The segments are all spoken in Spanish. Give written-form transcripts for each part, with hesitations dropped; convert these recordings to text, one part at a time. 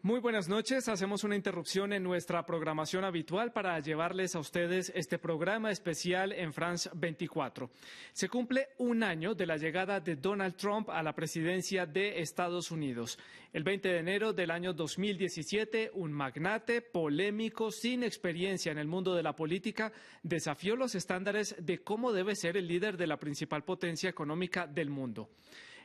Muy buenas noches. Hacemos una interrupción en nuestra programación habitual para llevarles a ustedes este programa especial en France 24. Se cumple un año de la llegada de Donald Trump a la presidencia de Estados Unidos. El 20 de enero del año 2017, un magnate polémico sin experiencia en el mundo de la política desafió los estándares de cómo debe ser el líder de la principal potencia económica del mundo.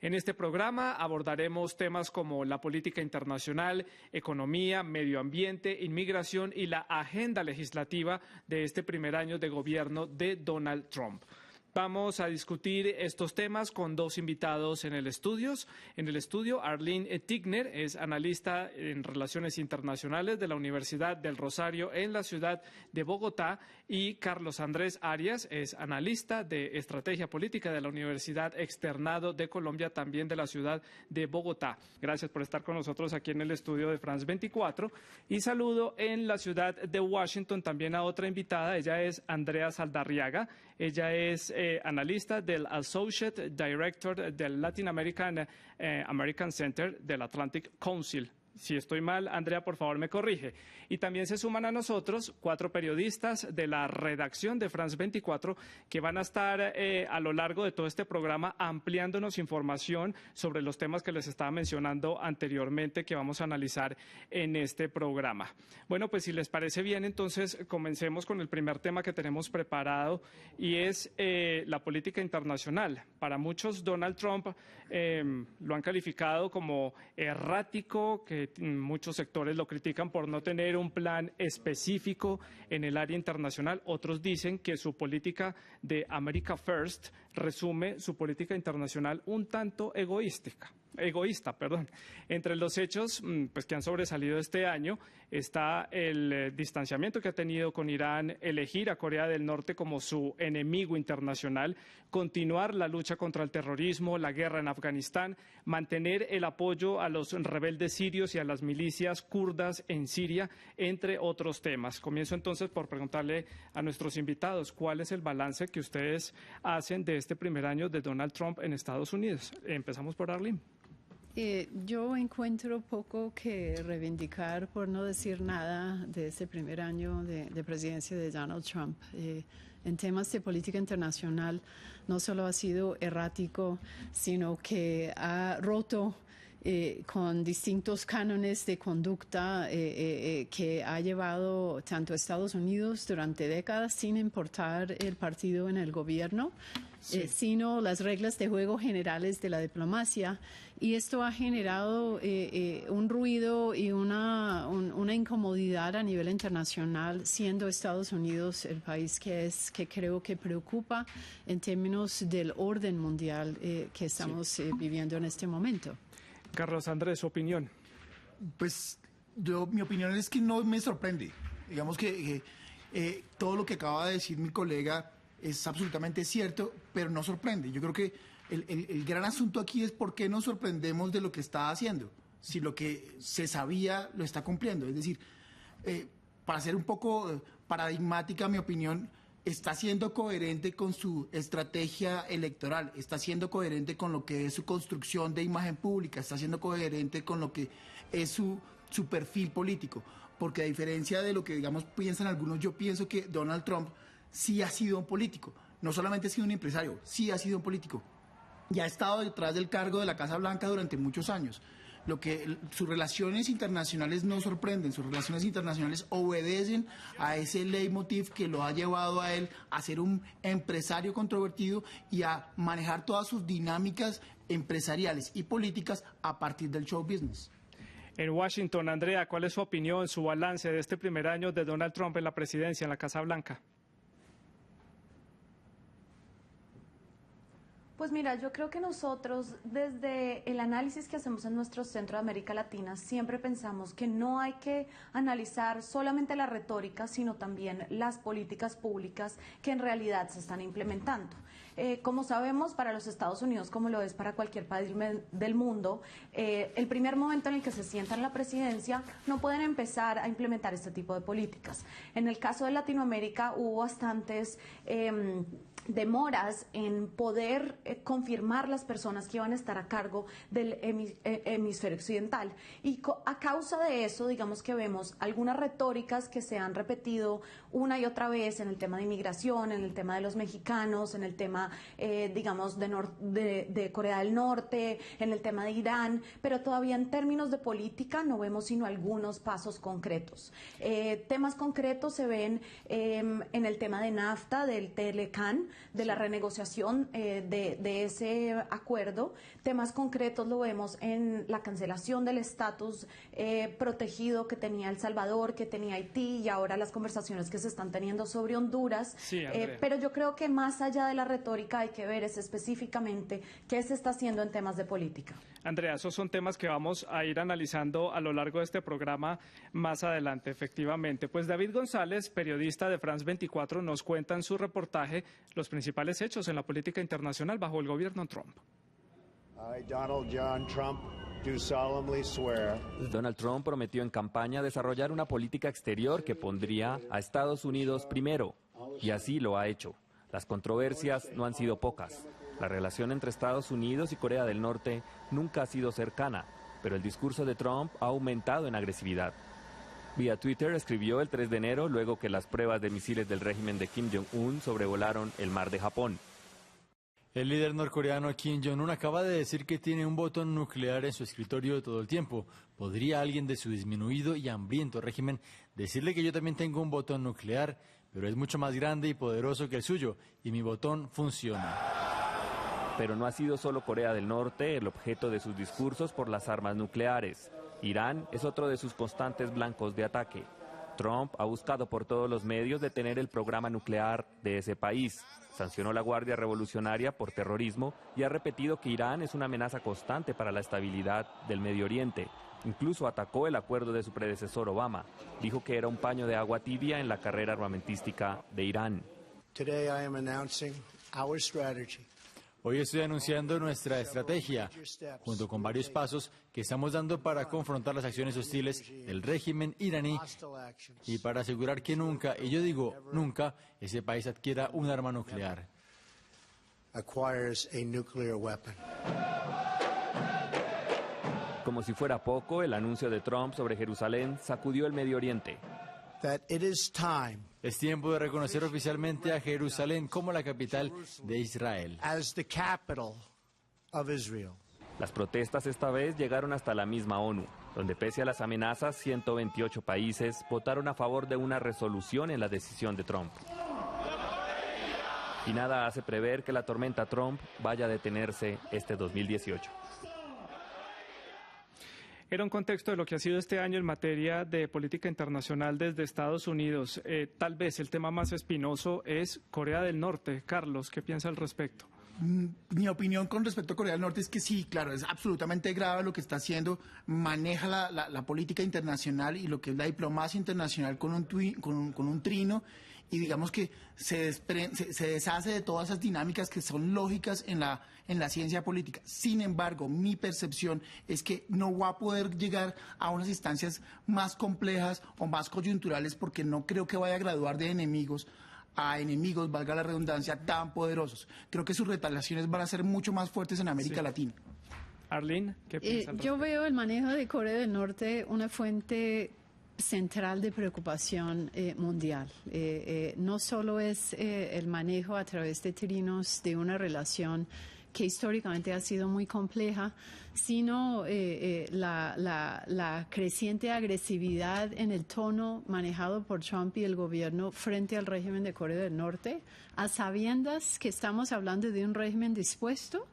En este programa abordaremos temas como la política internacional, economía, medio ambiente, inmigración y la agenda legislativa de este primer año de gobierno de Donald Trump. Vamos a discutir estos temas con dos invitados en el estudio. En el estudio, Arlene Tigner es analista en Relaciones Internacionales de la Universidad del Rosario en la ciudad de Bogotá, y Carlos Andrés Arias es analista de Estrategia Política de la Universidad Externado de Colombia, también de la ciudad de Bogotá. Gracias por estar con nosotros aquí en el estudio de France 24. Y saludo en la ciudad de Washington también a otra invitada. Ella es Andrea Saldarriaga. Ella es analista del Associate Director del Latin American Center del Atlantic Council. Si estoy mal, Andrea, por favor, me corrige. Y también se suman a nosotros 4 periodistas de la redacción de France 24 que van a estar a lo largo de todo este programa ampliándonos información sobre los temas que les estaba mencionando anteriormente que vamos a analizar en este programa. Bueno, pues si les parece bien, entonces comencemos con el primer tema que tenemos preparado, y es la política internacional. Para muchos, Donald Trump lo han calificado como errático, que muchos sectores lo critican por no tener un plan específico en el área internacional. Otros dicen que su política de America First resume su política internacional un tanto egoísta. Entre los hechos pues, que han sobresalido este año está el distanciamiento que ha tenido con Irán, elegir a Corea del Norte como su enemigo internacional, continuar la lucha contra el terrorismo, la guerra en Afganistán, mantener el apoyo a los rebeldes sirios y a las milicias kurdas en Siria, entre otros temas. Comienzo entonces por preguntarle a nuestros invitados cuál es el balance que ustedes hacen de este primer año de Donald Trump en Estados Unidos. Empezamos por Arlene. Yo encuentro poco que reivindicar, por no decir nada, de este primer año de presidencia de Donald Trump. En temas de política internacional, no solo ha sido errático, sino que ha roto con distintos cánones de conducta que ha llevado tanto a Estados Unidos durante décadas, sin importar el partido en el gobierno, sino las reglas de juego generales de la diplomacia. Y esto ha generado un ruido y una incomodidad a nivel internacional, siendo Estados Unidos el país que creo que preocupa en términos del orden mundial que estamos viviendo en este momento. Carlos Andrés, su opinión. Pues mi opinión es que no me sorprende. Digamos que todo lo que acaba de decir mi colega es absolutamente cierto, pero no sorprende. Yo creo que el gran asunto aquí es por qué nos sorprendemos de lo que está haciendo, si lo que se sabía lo está cumpliendo. Es decir, para ser un poco paradigmática, mi opinión, está siendo coherente con su estrategia electoral, está siendo coherente con lo que es su construcción de imagen pública, está siendo coherente con lo que es su perfil político. Porque a diferencia de lo que, digamos, piensan algunos, yo pienso que Donald Trump sí ha sido un político. No solamente ha sido un empresario, sí ha sido un político. Y ha estado detrás del cargo de la Casa Blanca durante muchos años. Sus relaciones internacionales no sorprenden, sus relaciones internacionales obedecen a ese leitmotiv que lo ha llevado a él a ser un empresario controvertido y a manejar todas sus dinámicas empresariales y políticas a partir del show business. En Washington, Andrea, ¿cuál es su opinión, su balance de este primer año de Donald Trump en la presidencia, en la Casa Blanca? Pues mira, yo creo que nosotros desde el análisis que hacemos en nuestro Centro de América Latina siempre pensamos que no hay que analizar solamente la retórica, sino también las políticas públicas que en realidad se están implementando. Como sabemos, para los Estados Unidos, como lo es para cualquier país del mundo, el primer momento en el que se sientan en la presidencia no pueden empezar a implementar este tipo de políticas. En el caso de Latinoamérica hubo bastantes demoras en poder confirmar las personas que iban a estar a cargo del hemisferio occidental. Y a causa de eso, digamos que vemos algunas retóricas que se han repetido una y otra vez en el tema de inmigración, en el tema de los mexicanos, en el tema, digamos, de Corea del Norte, en el tema de Irán, pero todavía en términos de política no vemos sino algunos pasos concretos. Temas concretos se ven en el tema de NAFTA, del Telecan, de la renegociación de ese acuerdo. Temas concretos lo vemos en la cancelación del estatus protegido que tenía El Salvador, que tenía Haití, y ahora las conversaciones que se están teniendo sobre Honduras. Sí, pero yo creo que más allá de la retórica hay que ver es específicamente qué se está haciendo en temas de política. Andrea, esos son temas que vamos a ir analizando a lo largo de este programa más adelante, efectivamente. Pues David González, periodista de France 24, nos cuenta en su reportaje los principales hechos en la política internacional bajo el gobierno Trump. Donald Trump prometió en campaña desarrollar una política exterior que pondría a Estados Unidos primero, y así lo ha hecho. Las controversias no han sido pocas. La relación entre Estados Unidos y Corea del Norte nunca ha sido cercana, pero el discurso de Trump ha aumentado en agresividad. Vía Twitter escribió el 3 de enero, luego que las pruebas de misiles del régimen de Kim Jong-un sobrevolaron el mar de Japón. El líder norcoreano Kim Jong-un acaba de decir que tiene un botón nuclear en su escritorio todo el tiempo. ¿Podría alguien de su disminuido y hambriento régimen decirle que yo también tengo un botón nuclear, pero es mucho más grande y poderoso que el suyo, y mi botón funciona? Pero no ha sido solo Corea del Norte el objeto de sus discursos por las armas nucleares. Irán es otro de sus constantes blancos de ataque. Trump ha buscado por todos los medios detener el programa nuclear de ese país. Sancionó la Guardia Revolucionaria por terrorismo y ha repetido que Irán es una amenaza constante para la estabilidad del Medio Oriente. Incluso atacó el acuerdo de su predecesor Obama. Dijo que era un paño de agua tibia en la carrera armamentística de Irán. Hoy estoy anunciando nuestra estrategia, junto con varios pasos que estamos dando para confrontar las acciones hostiles del régimen iraní y para asegurar que nunca, y yo digo nunca, ese país adquiera un arma nuclear. Como si fuera poco, el anuncio de Trump sobre Jerusalén sacudió el Medio Oriente. Es tiempo de reconocer oficialmente a Jerusalén como la capital de Israel. Las protestas esta vez llegaron hasta la misma ONU, donde pese a las amenazas, 128 países votaron a favor de una resolución en la decisión de Trump. Y nada hace prever que la tormenta Trump vaya a detenerse este 2018. Era un contexto de lo que ha sido este año en materia de política internacional desde Estados Unidos. Tal vez el tema más espinoso es Corea del Norte. Carlos, ¿qué piensa al respecto? Mi opinión con respecto a Corea del Norte es que sí, claro, es absolutamente grave lo que está haciendo, maneja la política internacional y lo que es la diplomacia internacional con un trino, y digamos que se deshace de todas esas dinámicas que son lógicas en la ciencia política. Sin embargo, mi percepción es que no va a poder llegar a unas instancias más complejas o más coyunturales, porque no creo que vaya a graduar de enemigos a enemigos, valga la redundancia, tan poderosos. Creo que sus retaliaciones van a ser mucho más fuertes en América Latina. Arlene, ¿qué piensa? Yo veo el manejo de Corea del Norte una fuente central de preocupación mundial. No solo es el manejo a través de trinos de una relación que históricamente ha sido muy compleja, sino la creciente agresividad en el tono manejado por Trump y el gobierno frente al régimen de Corea del Norte, a sabiendas que estamos hablando de un régimen dispuesto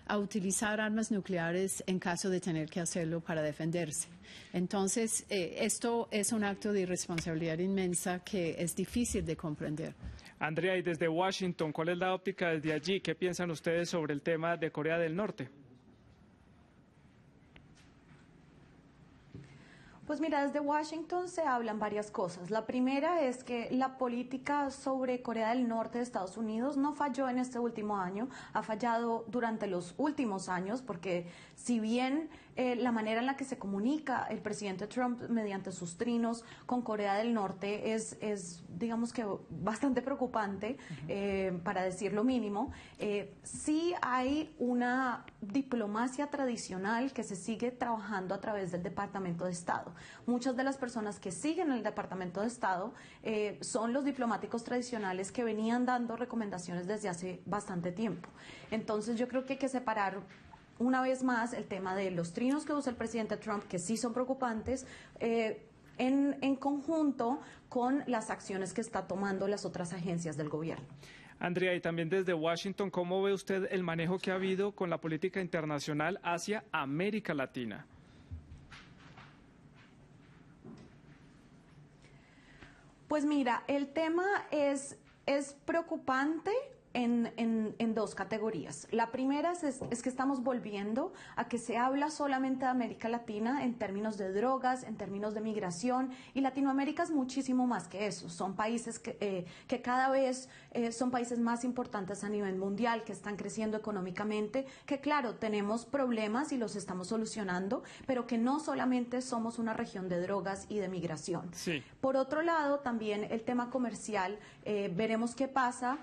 a utilizar armas nucleares en caso de tener que hacerlo para defenderse. Entonces, esto es un acto de irresponsabilidad inmensa que es difícil de comprender. Andrea, y desde Washington, ¿cuál es la óptica desde allí? ¿Qué piensan ustedes sobre el tema de Corea del Norte? Pues mira, desde Washington se hablan varias cosas. La primera es que la política sobre Corea del Norte de Estados Unidos no falló en este último año, ha fallado durante los últimos años, porque si bien la manera en la que se comunica el presidente Trump mediante sus trinos con Corea del Norte es digamos que bastante preocupante, para decir lo mínimo. Sí hay una diplomacia tradicional que se sigue trabajando a través del Departamento de Estado. Muchas de las personas que siguen el Departamento de Estado son los diplomáticos tradicionales que venían dando recomendaciones desde hace bastante tiempo. Entonces yo creo que hay que separar una vez más el tema de los trinos que usa el presidente Trump, que sí son preocupantes, en conjunto con las acciones que está tomando las otras agencias del gobierno. Andrea, y también desde Washington, ¿cómo ve usted el manejo que ha habido con la política internacional hacia América Latina? Pues mira, el tema es preocupante en dos categorías. La primera es que estamos volviendo a que se habla solamente de América Latina en términos de drogas, en términos de migración, y Latinoamérica es muchísimo más que eso. Son países que cada vez son países más importantes a nivel mundial, que están creciendo económicamente, que claro, tenemos problemas y los estamos solucionando, pero que no solamente somos una región de drogas y de migración. Sí. Por otro lado, también el tema comercial, veremos qué pasa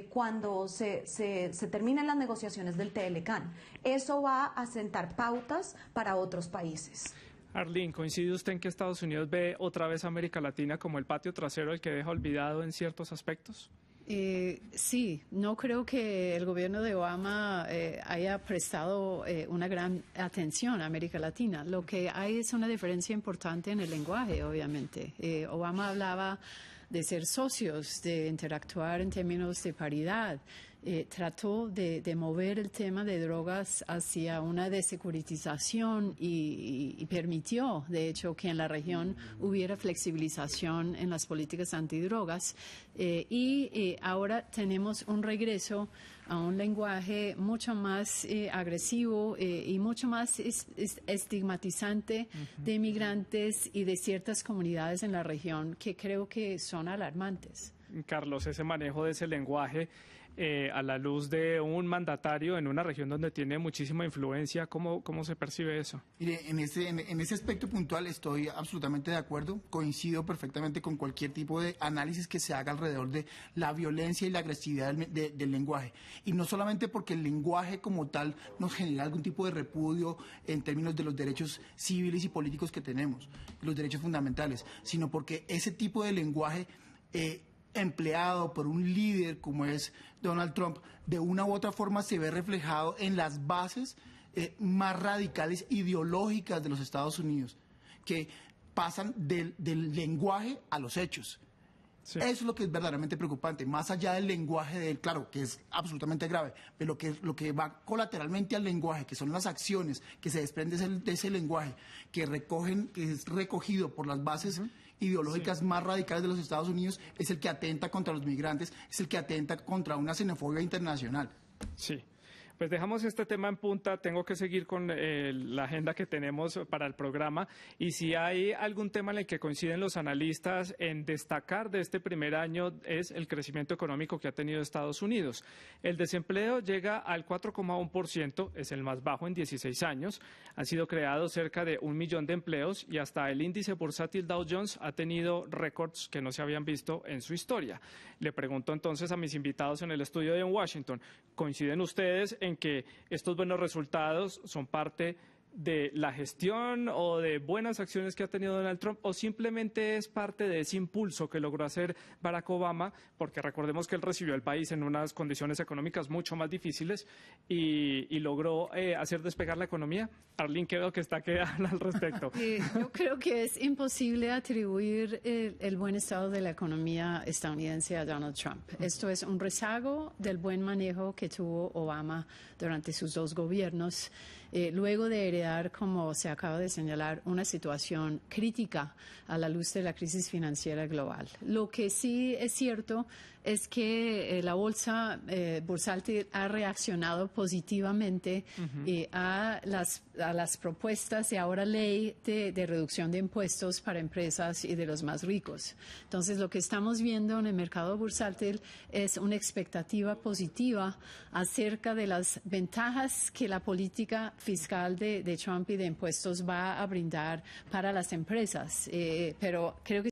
cuando se terminen las negociaciones del TLCAN. Eso va a sentar pautas para otros países. Arlene, ¿coincide usted en que Estados Unidos ve otra vez a América Latina como el patio trasero, el que deja olvidado en ciertos aspectos? Sí, no creo que el gobierno de Obama haya prestado una gran atención a América Latina. Lo que hay es una diferencia importante en el lenguaje, obviamente. Obama hablaba de ser socios, de interactuar en términos de paridad. Trató de mover el tema de drogas hacia una desecuritización y permitió, de hecho, que en la región hubiera flexibilización en las políticas antidrogas. Ahora tenemos un regreso a un lenguaje mucho más agresivo y mucho más estigmatizante de migrantes y de ciertas comunidades en la región que creo que son alarmantes. Carlos, ese manejo de ese lenguaje a la luz de un mandatario en una región donde tiene muchísima influencia, ¿cómo se percibe eso? Mire, en ese aspecto puntual estoy absolutamente de acuerdo, coincido perfectamente con cualquier tipo de análisis que se haga alrededor de la violencia y la agresividad del lenguaje. Y no solamente porque el lenguaje como tal nos genera algún tipo de repudio en términos de los derechos civiles y políticos que tenemos, los derechos fundamentales, sino porque ese tipo de lenguaje empleado por un líder como es Donald Trump, de una u otra forma se ve reflejado en las bases más radicales ideológicas de los Estados Unidos, que pasan del lenguaje a los hechos. Sí. Eso es lo que es verdaderamente preocupante, más allá del lenguaje de él, claro, que es absolutamente grave, pero lo que va colateralmente al lenguaje, que son las acciones que se desprenden de ese lenguaje, que es recogido por las bases ideológicas más radicales de los Estados Unidos, es el que atenta contra los migrantes, es el que atenta contra una xenofobia internacional. Sí. Pues dejamos este tema en punta, tengo que seguir con la agenda que tenemos para el programa, y si hay algún tema en el que coinciden los analistas en destacar de este primer año es el crecimiento económico que ha tenido Estados Unidos. El desempleo llega al 4,1%, es el más bajo en 16 años, han sido creados cerca de 1 millón de empleos y hasta el índice bursátil Dow Jones ha tenido récords que no se habían visto en su historia. Le pregunto entonces a mis invitados en el estudio de Washington, ¿coinciden ustedes en que estos buenos resultados son parte de la gestión o de buenas acciones que ha tenido Donald Trump, o simplemente es parte de ese impulso que logró hacer Barack Obama, porque recordemos que él recibió el país en unas condiciones económicas mucho más difíciles y logró hacer despegar la economía? Arlene, ¿qué veo que está que habla al respecto? Yo creo que es imposible atribuir el buen estado de la economía estadounidense a Donald Trump. Esto es un rezago del buen manejo que tuvo Obama durante sus dos gobiernos, luego de heredar, como se acaba de señalar, una situación crítica a la luz de la crisis financiera global. Lo que sí es cierto es que la bolsa bursátil ha reaccionado positivamente a las propuestas y ahora ley de reducción de impuestos para empresas y de los más ricos. Entonces, lo que estamos viendo en el mercado bursátil es una expectativa positiva acerca de las ventajas que la política fiscal de Trump y de impuestos va a brindar para las empresas, pero creo que